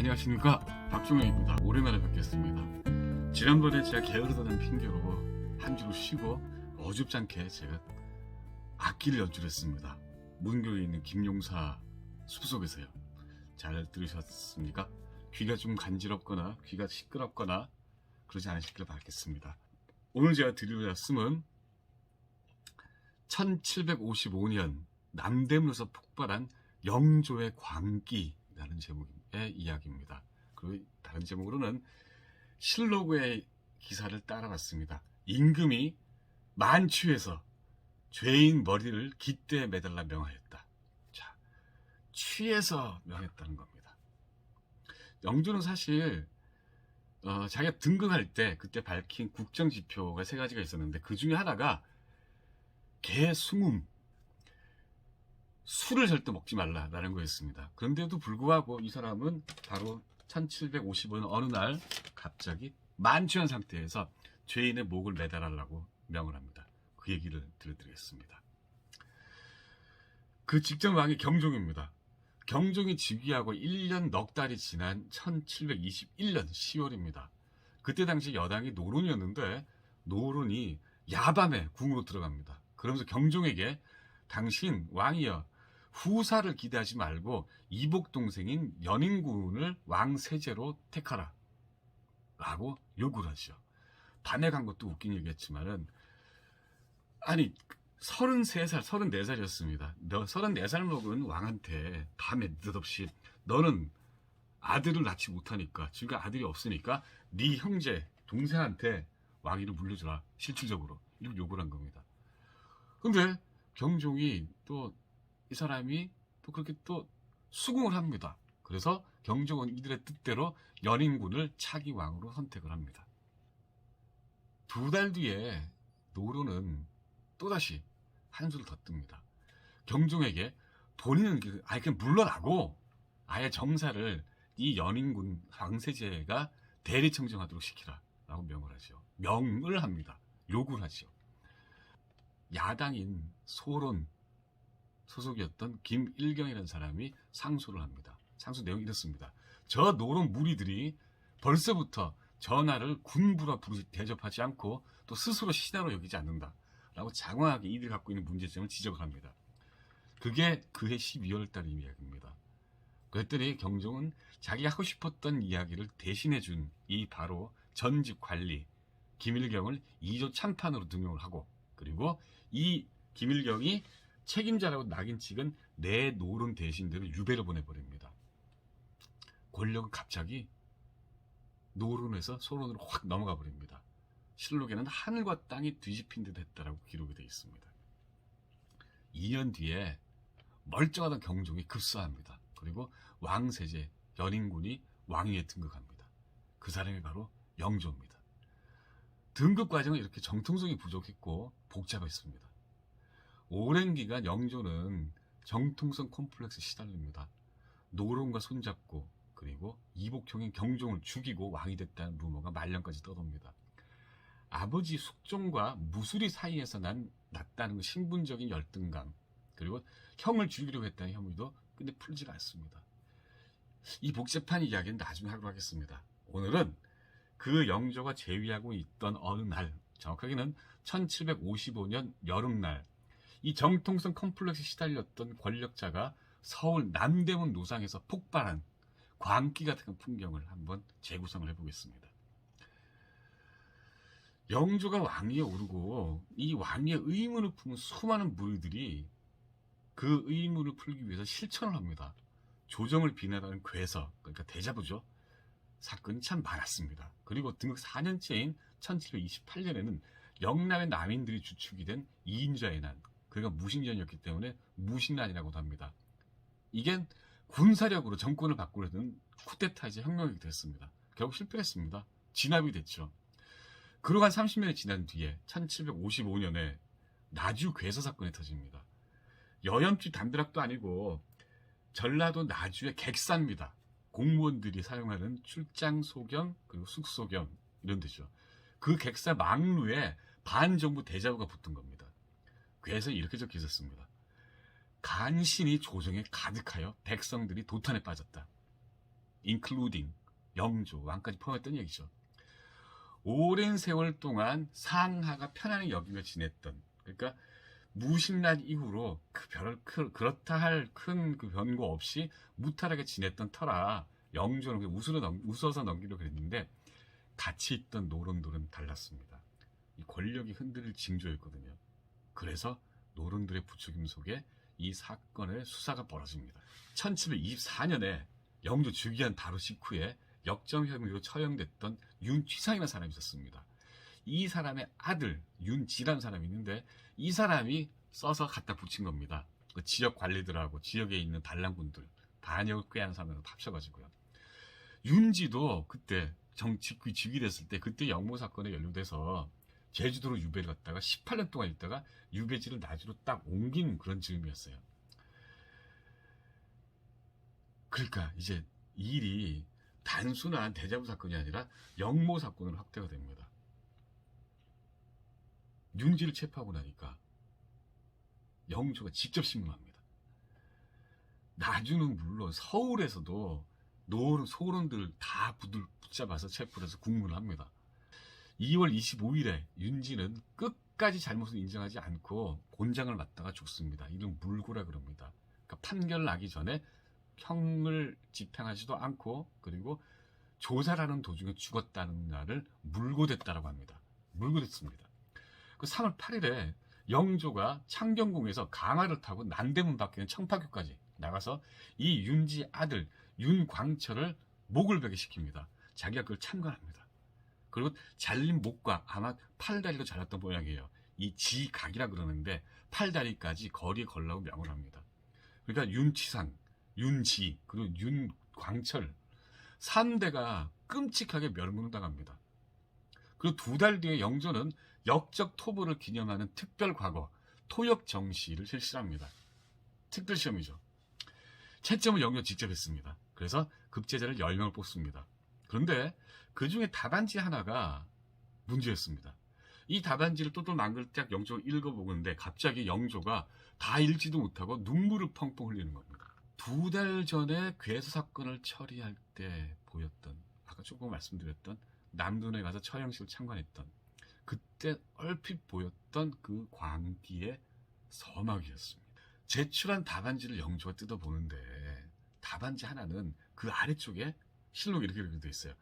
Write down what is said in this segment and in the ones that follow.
안녕하십니까, 박종영입니다. 오랜만에 뵙겠습니다. 지난번에 제가 게으르다는 핑계로 한 주로 쉬고 어줍잖게 제가 악기를 연주를 했습니다. 문교에 있는 김용사 숲속에서요. 잘 들으셨습니까? 귀가 좀 간지럽거나 귀가 시끄럽거나 그러지 않으시길 바라겠습니다. 오늘 제가 드릴 말씀은 1755년 남대문에서 폭발한 영조의 광기라는 제목의 이야기입니다. 그리고 다른 제목으로는 실록의 기사를 따라봤습니다. 임금이 만취해서 죄인 머리를 깃대에 매달라 명하였다. 자, 취해서 명했다는 겁니다. 영조는 사실 자기가 등극할 때 그때 밝힌 국정지표가 3가지가 있었는데 그 중에 하나가 개숭음, 술을 절대 먹지 말라라는 거였습니다. 그런데도 불구하고 이 사람은 바로 1755년 어느 날 갑자기 만취한 상태에서 죄인의 목을 매달으라고 명을 합니다. 그 얘기를 들려드리겠습니다. 그 직전 왕이 경종입니다. 경종이 즉위하고 1년 넉 달이 지난 1721년 10월입니다. 그때 당시 여당이 노론이었는데 노론이 야밤에 궁으로 들어갑니다. 그러면서 경종에게 당신 왕이여 후사를 기대하지 말고 이복 동생인 연인군을 왕세제로 택하라 라고 요구를 하죠. 밤에 간 것도 웃긴 얘기했지만은 아니 33살, 34살이었습니다. 34살 먹은 왕한테 밤에 느닷없이 너는 아들을 낳지 못하니까 지금 아들이 없으니까 네 형제, 동생한테 왕위를 물려주라. 실질적으로 이렇게 요구를 한 겁니다. 근데 경종이 또 이 사람이 또 그렇게 또 수긍을 합니다. 그래서 경종은 이들의 뜻대로 연인군을 차기 왕으로 선택을 합니다. 2달 뒤에 노론은 또다시 한수를 더 뜹니다. 경종에게 본인은 아예 그냥 물러나고 아예 정사를 이 연인군 황세제가 대리청정하도록 시키라 라고 명을 하죠. 명을 합니다. 요구를 하죠. 야당인 소론 소속이었던 김일경이라는 사람이 상소를 합니다. 상소 내용이 이렇습니다. 저 노론 무리들이 벌써부터 전하를 군부라 대접하지 않고 또 스스로 신하로 여기지 않는다 라고 장황하게 이들이 갖고 있는 문제점을 지적을 합니다. 그게 그해 12월 달 이야기입니다. 그랬더니 경종은 자기가 하고 싶었던 이야기를 대신해 준 이 바로 전직 관리 김일경을 2조 참판으로 등용을 하고, 그리고 이 김일경이 책임자라고 낙인 찍은 내 노론 대신들을 유배로 보내버립니다. 권력은 갑자기 노론에서 소론으로 확 넘어가 버립니다. 실록에는 하늘과 땅이 뒤집힌 듯 했다라고 기록이 되어 있습니다. 2년 뒤에 멀쩡하던 경종이 급사합니다. 그리고 왕세제 연인군이 왕위에 등극합니다. 그 사람이 바로 영조입니다. 등극 과정은 이렇게 정통성이 부족했고 복잡했습니다. 오랜 기간 영조는 정통성 콤플렉스에 시달립니다. 노론과 손잡고 그리고 이복형인 경종을 죽이고 왕이 됐다는 루머가 말년까지 떠돕니다. 아버지 숙종과 무술이 사이에서 났다는 신분적인 열등감, 그리고 형을 죽이려고 했다는 혐의도 근데 풀지가 않습니다. 이 복잡한 이야기는 나중에 하도록 하겠습니다. 오늘은 그 영조가 재위하고 있던 어느 날, 정확하게는 1755년 여름날, 이 정통성 컴플렉스에 시달렸던 권력자가 서울 남대문 노상에서 폭발한 광기 같은 풍경을 한번 재구성을 해보겠습니다. 영조가 왕위에 오르고 이 왕위의 의문을 품은 수많은 무리들이 그 의문을 풀기 위해서 실천을 합니다. 조정을 비난하는 괴서, 그러니까 대자보죠. 사건이 참 많았습니다. 그리고 등극 4년째인 1728년에는 영남의 남인들이 주축이 된 이인자의 난, 그가 무신전이었기 때문에 무신난이라고도 합니다. 이게 군사력으로 정권을 바꾸려는 쿠데타이자 혁명이 됐습니다. 결국 실패했습니다. 진압이 됐죠. 그러고 한 30년이 지난 뒤에 1755년에 나주 괴서 사건이 터집니다. 여염집 담벼락도 아니고 전라도 나주의 객사입니다. 공무원들이 사용하는 출장 소견 그리고 숙소견 이런 데죠. 그 객사 망루에 반정부 대자보가 붙은 겁니다. 그래서 이렇게 적혀 있었습니다. 간신히 조정에 가득하여 백성들이 도탄에 빠졌다. including 영조, 왕까지 포함했던 얘기죠. 오랜 세월 동안 상하가 편안히 여기며 지냈던, 그러니까 무신란 이후로 그렇다 할 큰 그 변고 없이 무탈하게 지냈던 터라 영조는 웃어서 넘기려고 했는데 같이 있던 노론들은 달랐습니다. 이 권력이 흔들릴 징조였거든요. 그래서 노론들의 부추김 속에 이 사건의 수사가 벌어집니다. 1724년에 영조 즉위한 바로 직후에 역정 혐의로 처형됐던 윤취상이라는 사람이 있었습니다. 이 사람의 아들 윤지라는 사람이 있는데 이 사람이 써서 갖다 붙인 겁니다. 그 지역 관리들하고 지역에 있는 반란군들 반역을 꾀하는 사람들을 합쳐가지고요. 윤지도 그때 즉위됐을 때 그때 영모 사건에 연루돼서 제주도로 유배를 갔다가 18년 동안 있다가 유배지를 나주로 딱 옮긴 그런 즈음이었어요. 그러니까 이제 일이 단순한 대자부 사건이 아니라 영모 사건으로 확대가 됩니다. 윤지를 체포하고 나니까 영조가 직접 신문합니다. 나주는 물론 서울에서도 소론들 다 붙잡아서 체포를 해서 국문을 합니다. 2월 25일에 윤지는 끝까지 잘못을 인정하지 않고 곤장을 맞다가 죽습니다. 이는 물고라 그럽니다. 그러니까 판결 나기 전에 형을 집행하지도 않고 그리고 조사를 하는 도중에 죽었다는 날을 물고됐다라고 합니다. 물고됐습니다. 그 3월 8일에 영조가 창경궁에서 강화를 타고 남대문 밖에 있는 청파교까지 나가서 이 윤지 아들 윤광철을 목을 베게 시킵니다. 자기가 그걸 참관합니다. 그리고 잘린 목과 아마 팔다리로 잘랐던 모양이에요. 이 지각이라 그러는데 팔다리까지 거리에 걸라고 명을 합니다. 그러니까 윤취상, 윤지, 그리고 윤광철 3대가 끔찍하게 멸문당합니다. 그리고 2달 뒤에 영조는 역적 토벌을 기념하는 특별 과거 토역 정시를 실시합니다. 특별 시험이죠. 채점을 영조 직접 했습니다. 그래서 급제자를 10명을 뽑습니다. 그런데 그 중에 답안지 하나가 문제였습니다. 이 답안지를 똘똘 망글딱 영조가 읽어보는데 갑자기 영조가 다 읽지도 못하고 눈물을 펑펑 흘리는 겁니다. 2달 전에 괴수 사건을 처리할 때 보였던, 아까 조금 말씀드렸던 남둔에 가서 처형식을 참관했던 그때 얼핏 보였던 그 광기의 서막이었습니다. 제출한 답안지를 영조가 뜯어보는데 답안지 하나는 그 아래쪽에 실록이 이렇게 되어 있어요.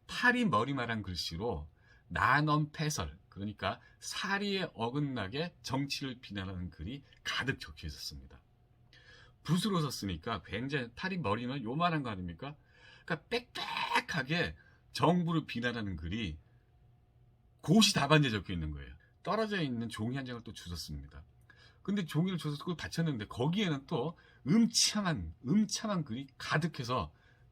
파리 머리말한 글씨로 난언패설, 그러니까 사리에 어긋나게 정치를 비난하는 글이 가득 적혀 있었습니다. 붓으로 썼으니까 굉장히 파리 머리는 요만한 거 아닙니까? 그러니까 빽빽하게 정부를 비난하는 글이 고시 답안지에 적혀 있는 거예요. 떨어져 있는 종이 한 장을 또 주셨습니다. 근데 종이를 줘서 그걸 받쳤는데 거기에는 또 음참한 글이 가득해서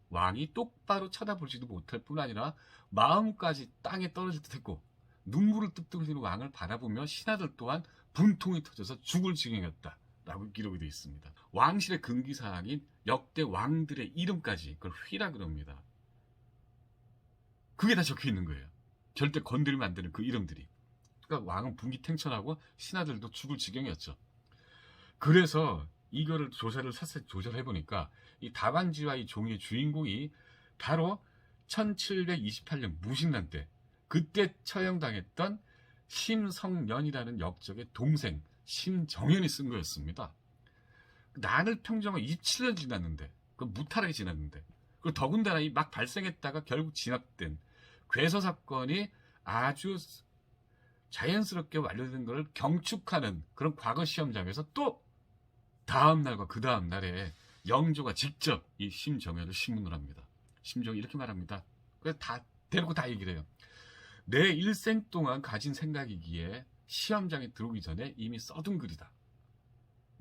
왕이 똑바로 쳐다보지도 못할 뿐 아니라 마음까지 땅에 떨어질 듯 했고 눈물을 뚝뚝 흘리는 왕을 바라보며 신하들 또한 분통이 터져서 죽을 지경이었다 라고 기록이 되어 있습니다. 왕실의 금기사항인 역대 왕들의 이름까지 그걸 휘라 그럽니다. 그게 다 적혀 있는 거예요. 절대 건드리면 안 되는 그 이름들이. 그러니까 왕은 분기탱천하고 신하들도 죽을 지경이었죠. 그래서 이거를 사실 조사를 해보니까 이 답안지와 이 종이의 주인공이 바로 1728년 무신란 때 그때 처형당했던 심성년이라는 역적의 동생 심정연이 쓴 거였습니다. 난을 평정한 27년 지났는데 그 무탈하게 지났는데 그 더군다나 이 막 발생했다가 결국 진압된 괴서 사건이 아주 자연스럽게 완료된 것을 경축하는 그런 과거 시험장에서 또 다음 날과 그 다음 날에 영조가 직접 이 심정연을 신문을 합니다. 심정이 이렇게 말합니다. 그래서 다 데리고 다 얘기를 해요. 내 일생 동안 가진 생각이기에 시험장에 들어오기 전에 이미 써둔 글이다.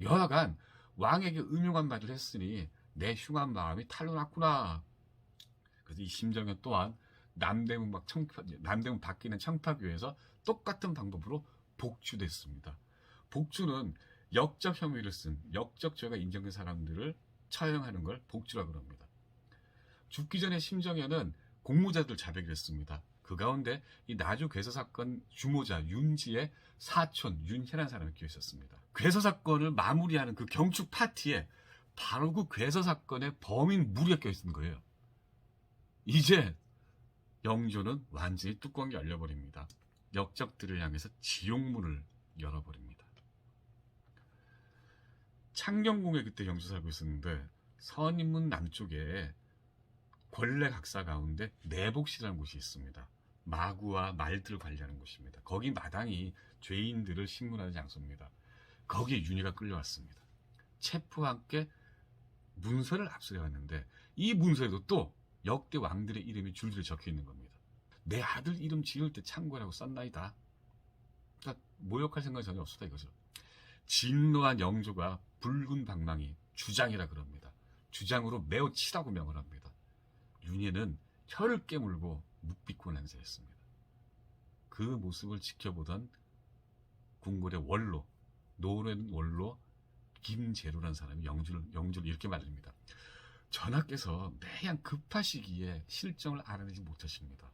여하간 왕에게 음흉한 말을 했으니 내 흉한 마음이 탄로났구나. 그래서 이 심정연 또한 남대문 밖에 있는 청파교에서 똑같은 방법으로 복주됐습니다. 복주는 역적 혐의를 쓴 역적죄가 인정된 사람들을 처형하는 걸 복주라고 합니다. 죽기 전에 심정연은 공모자들 자백을 했습니다. 그 가운데 이 나주 괴서 사건 주모자 윤지의 사촌 윤혜라는 사람이 끼어 있었습니다. 괴서 사건을 마무리하는 그 경축 파티에 바로 그 괴서 사건의 범인 무리가 끼어 있는 거예요. 이제 영조는 완전히 뚜껑이 열려버립니다. 역적들을 향해서 지옥문을 열어버립니다. 창경궁에 그때 영조 살고 있었는데 선인문 남쪽에 권례각사 가운데 내복시라는 곳이 있습니다. 마구와 말들을 관리하는 곳입니다. 거기 마당이 죄인들을 신문하는 장소입니다. 거기에 윤희가 끌려왔습니다. 체포와 함께 문서를 압수해 왔는데 이 문서에도 또 역대 왕들의 이름이 줄줄이 적혀 있는 겁니다. 내 아들 이름 지을 때 참고라고 썼나이다. 그러니까 모욕할 생각이 전혀 없었다 이거죠. 진노한 영조가 붉은 방망이 주장이라 그럽니다. 주장으로 매우 치라고 명을 합니다. 윤희는 혀를 깨물고 묵비권 행세했습니다. 그 모습을 지켜보던 궁궐의 원로, 노련 원로 김제로라는 사람이 영조를 이렇게 말립니다. 전하께서 매양 급하시기에 실정을 알아내지 못하십니다.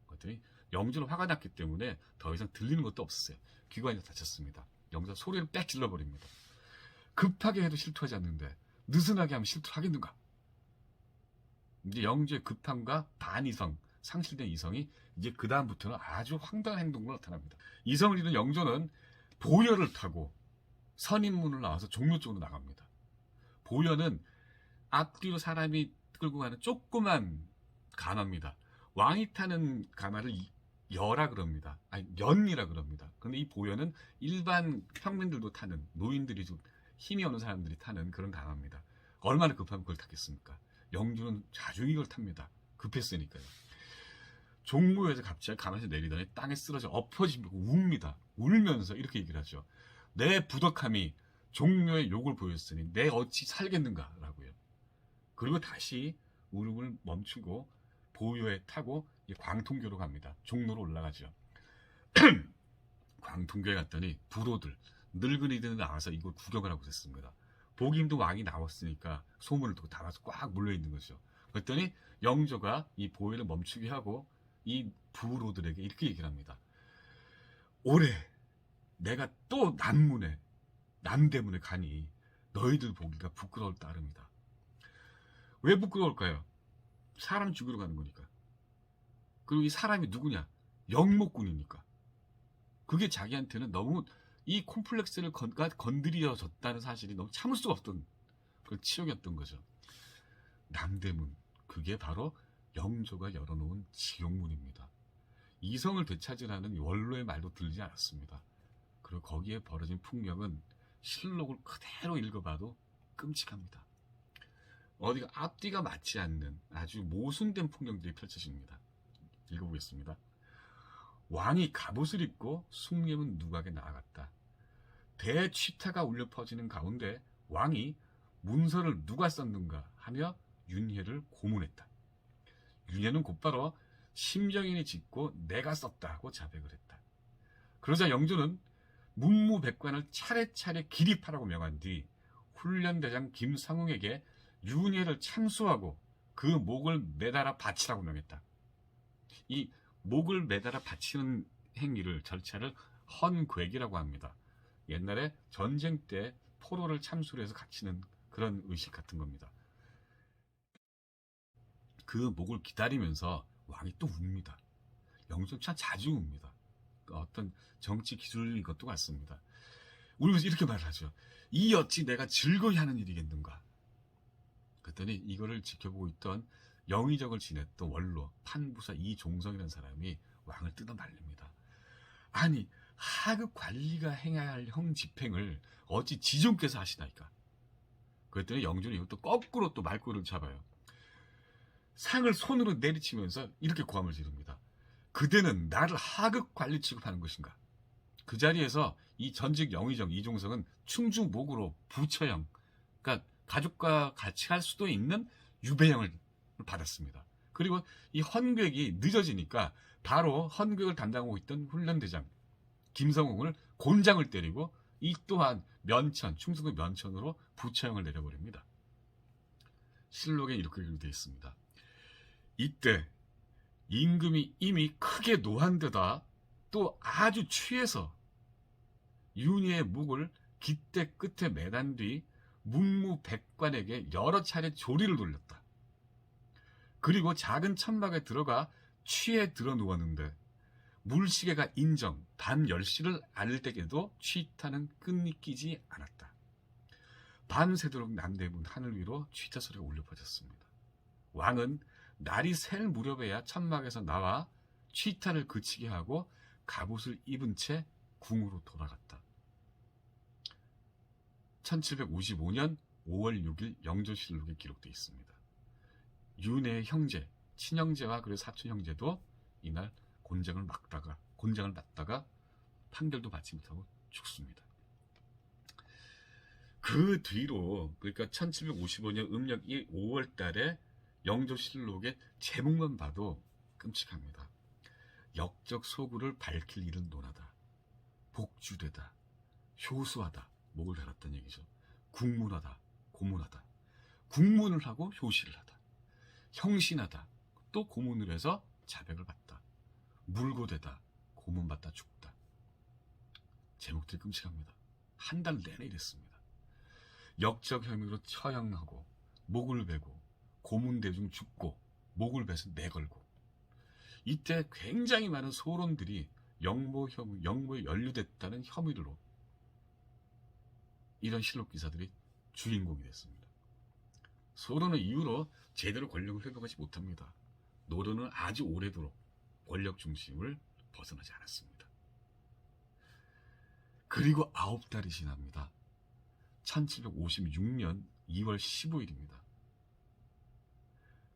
그랬더니 영조는 화가 났기 때문에 더 이상 들리는 것도 없었어요. 귀관이 다쳤습니다. 영조가 소리를 빽 질러버립니다. 급하게 해도 실토하지 않는데 느슨하게 하면 실토하겠는가? 이제 영조의 급함과 반이성, 상실된 이성이 이제 그 다음부터는 아주 황당한 행동으로 나타납니다. 이성을 잃은 영조는 보여를 타고 선인문을 나와서 종로 쪽으로 나갑니다. 보여는 앞뒤로 사람이 끌고 가는 조그만 가마입니다. 왕이 타는 가마를 여라 그럽니다. 아니 연이라 그럽니다. 그런데 이 보여는 일반 평민들도 타는, 노인들이 좀 힘이 없는 사람들이 타는 그런 가마입니다. 얼마나 급하면 그걸 타겠습니까? 영조는 자주 이걸 탑니다. 급했으니까요. 종로에서 갑자기 가마에서 내리더니 땅에 쓰러져 엎어지고 웁니다. 울면서 이렇게 얘기를 하죠. 내 부덕함이 종로에 욕을 보였으니 내 어찌 살겠는가 라고요. 그리고 다시 울음을 멈추고 보요에 타고 광통교로 갑니다. 종로로 올라가죠. 광통교에 갔더니 부로들, 늙은이들 나와서 이걸 구경을 하고 있었습니다. 보기 힘든 왕이 나왔으니까 소문을 듣고 다 와서 꽉 몰려있는 거죠. 그랬더니 영조가 이 보요를 멈추게 하고 이 부로들에게 이렇게 얘기를 합니다. 올해 내가 또 남대문에 가니 너희들 보기가 부끄러울 따름이다. 왜 부끄러울까요? 사람 죽이러 가는 거니까. 그리고 이 사람이 누구냐? 영목군이니까. 그게 자기한테는 너무 이 콤플렉스를 건드려졌다는 사실이 너무 참을 수가 없던 그런 치욕이었던 거죠. 남대문, 그게 바로 영조가 열어놓은 지옥문입니다. 이성을 되찾으라는 원로의 말도 들리지 않았습니다. 그리고 거기에 벌어진 풍경은 실록을 그대로 읽어봐도 끔찍합니다. 어디가 앞뒤가 맞지 않는 아주 모순된 풍경들이 펼쳐집니다. 읽어보겠습니다. 왕이 갑옷을 입고 숭례문 누각에 나아갔다. 대취타가 울려 퍼지는 가운데 왕이 문서를 누가 썼는가 하며 윤회를 고문했다. 윤회는 곧바로 심정인이 짓고 내가 썼다고 자백을 했다. 그러자 영조는 문무백관을 차례차례 기립하라고 명한 뒤 훈련대장 김상웅에게 윤회를 참수하고 그 목을 매달아 바치라고 명했다. 이 목을 매달아 바치는 행위를, 절차를 헌궤기라고 합니다. 옛날에 전쟁 때 포로를 참수를 해서 갇히는 그런 의식 같은 겁니다. 그 목을 기다리면서 왕이 또 웁니다. 영조는 참 자주 웁니다. 어떤 정치 기술인 것도 같습니다. 울면서 이렇게 말을 하죠. 이 어찌 내가 즐거이 하는 일이겠는가. 그랬더니 이거를 지켜보고 있던 영의적을 지냈던 원로 판부사 이종성이라는 사람이 왕을 뜯어 말립니다. 아니 하급 관리가 행해야 할 형 집행을 어찌 지존께서 하시나이까. 그랬더니 영조는 이것도 거꾸로 또 말꼬리를 잡아요. 상을 손으로 내리치면서 이렇게 고함을 지릅니다. 그대는 나를 하급 관리 취급하는 것인가. 그 자리에서 이 전직 영의정 이종성은 충주목으로 부처형, 그러니까 가족과 같이 할 수도 있는 유배형을 받았습니다. 그리고 이 헌궤기 늦어지니까 바로 헌궤를 담당하고 있던 훈련대장 김성웅을 곤장을 때리고 이 또한 면천, 충성도 면천으로 부처형을 내려버립니다. 실록에 이렇게 기록되어 있습니다. 이때 임금이 이미 크게 노한데다 또 아주 취해서 윤희의 묵을 깃대 끝에 매단 뒤 문무백관에게 여러 차례 조리를 돌렸다. 그리고 작은 천막에 들어가 취해 들어 누웠는데 물시계가 인정 밤 10시를 알 때에도 취타는 끊기지 않았다. 밤새도록 남대문 하늘 위로 취타 소리가 울려 퍼졌습니다. 왕은 날이 셀 무렵에야 천막에서 나와 취타를 그치게 하고 갑옷을 입은 채 궁으로 돌아갔다. 1755년 5월 6일 영조실록에 기록되어 있습니다. 윤회의 형제, 친형제와 그리고 사촌 형제도 이날 곤장을 맞다가 판결도 받지 못하고 죽습니다. 그 뒤로 그러니까 1755년 음력 5월 달에 영조실록의 제목만 봐도 끔찍합니다. 역적 소굴을 밝힐 일은 논하다. 복주되다. 효수하다. 목을 달았다는 얘기죠. 국문하다. 고문하다. 국문을 하고 효시를 하다. 형신하다. 또 고문을 해서 자백을 받다. 물고되다. 고문받다 죽다. 제목들이 끔찍합니다. 한 달 내내 이랬습니다. 역적 혐의로 처형하고 목을 베고 고문대중 죽고 목을 베서 내걸고 이때 굉장히 많은 소론들이 영모에 연루됐다는 혐의로 이런 실록 기사들이 주인공이 됐습니다. 소론은 이후로 제대로 권력을 회복하지 못합니다. 노론은 아주 오래도록 권력 중심을 벗어나지 않았습니다. 그리고 9달이 지납니다. 1756년 2월 15일입니다.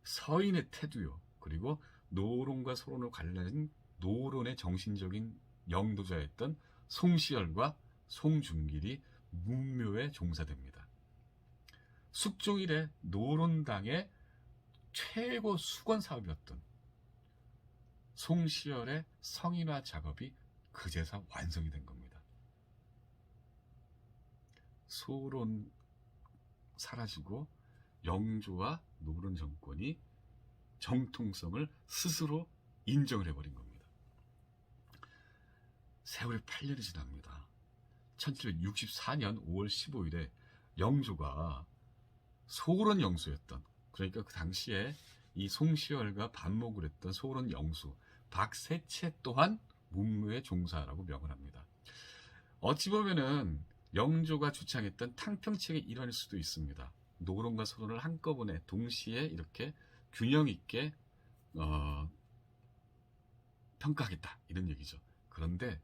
서인의 태두요. 그리고 노론과 소론을 갈라진 노론의 정신적인 영도자였던 송시열과 송중길이 문묘에 종사됩니다. 숙종일에 노론당의 최고 수건 사업이었던 송시열의 성인화 작업이 그제서 완성이 된 겁니다. 소론 사라지고 영조와 노론 정권이 정통성을 스스로 인정을 해버린 겁니다. 세월이 8년이 지납니다. 1764년 5월 15일에 영조가 소론 영수였던, 그러니까 그 당시에 이 송시열과 반목을 했던 소론 영수 박세채 또한 문무의 종사라고 명을 합니다. 어찌 보면은 영조가 주창했던 탕평책의 일환일 수도 있습니다. 노론과 소론을 한꺼번에 동시에 이렇게 균형 있게 평가하겠다 이런 얘기죠. 그런데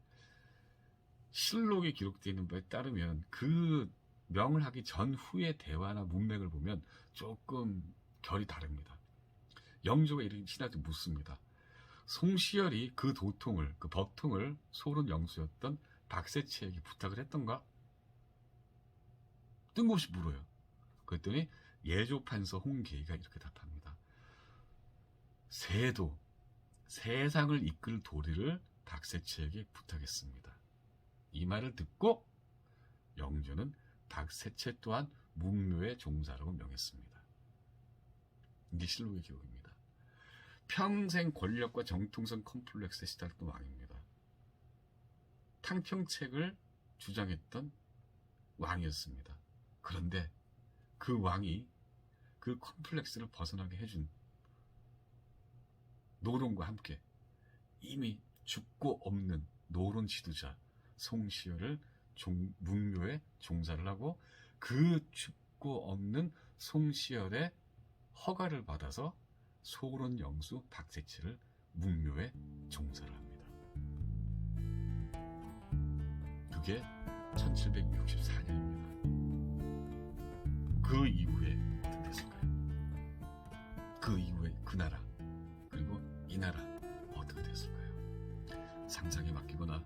실록에 기록되어 있는 바에 따르면 그 명을 하기 전후의 대화나 문맥을 보면 조금 결이 다릅니다. 영조가 이런 신하한테 묻습니다. 송시열이 그 도통을, 그 법통을 소론 영수였던 박세채에게 부탁을 했던가? 뜬금없이 물어요. 그랬더니 예조판서 홍계희가 이렇게 답합니다. 세도, 세상을 이끌 도리를 박세채에게 부탁했습니다. 이 말을 듣고 영조는 박세채 또한 문묘의 종사라고 명했습니다. 이게 실록의 기록입니다. 평생 권력과 정통성 컴플렉스에 시달렸던 왕입니다. 탕평책을 주장했던 왕이었습니다. 그런데 그 왕이 그 컴플렉스를 벗어나게 해준 노론과 함께 이미 죽고 없는 노론 지도자 송시열을 문묘에 종사를 하고 그 죽고 없는 송시열의 허가를 받아서 소론 영수 박세채를 문묘에 종사를 합니다. 그게 1764년입니다. 그 이후에 어떻게 됐을까요? 그 이후에 그 나라 그리고 이 나라 어떻게 됐을까요? 상상에 맡기거나